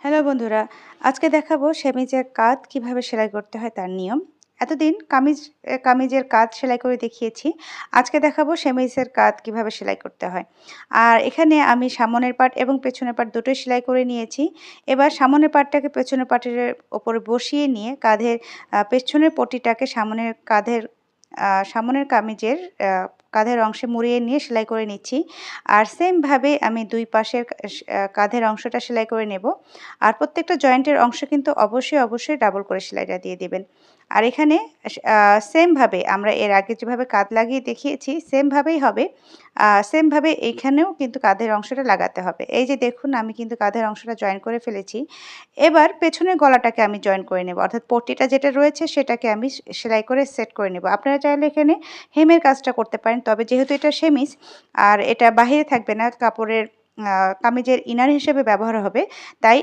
Hello বন্ধুরা, আজকে দেখাবো সেমিজের কাঁধ কিভাবে সেলাই করতে হয় তার নিয়ম। এতদিন কামিজের কাঁধ সেলাই করে দেখিয়েছি। আজকে দেখাবো সেমিজের কাঁধ কিভাবে সেলাই করতে হয়। আর এখানে আমি সামনের পাট এবং পেছনের পাট দুটোই সেলাই করে নিয়েছি। এবার সামনের পাটটাকে পেছনের পাটের ওপরে বসিয়ে নিয়ে পেছনের পটিটাকে সামনের কামিজের কাঁধের অংশে মুড়িয়ে নিয়ে সেলাই করে নিচ্ছি। আর সেমভাবে আমি দুই পাশের কাঁধের অংশটা সেলাই করে নেব। আর প্রত্যেকটা জয়েন্টের অংশ কিন্তু অবশ্যই ডাবল করে সেলাইটা দিয়ে দিবেন। আর এখানে সেমভাবে আমরা এর আগে যেভাবে কাঁধ লাগিয়ে দেখিয়েছি সেমভাবেই হবে। সেমভাবে এইখানেও কিন্তু কাঁধের অংশটা লাগাতে হবে। এই যে দেখুন আমি কিন্তু কাঁধের অংশটা জয়েন করে ফেলেছি। এবার পেছনের গলাটাকে আমি জয়েন করে নেব। অর্থাৎ পট্টিটা যেটা রয়েছে সেটাকে আমি সেলাই করে সেট করে নেব। আপনারা চাইলে এখানে হেমের কাজটা করতে পারেন। তবে যেহেতু এটা সেমিজ আর এটা বাহিরে থাকবে না, কাপড়ের কামিজের ইনার হিসেবে ব্যবহার হবে, তাই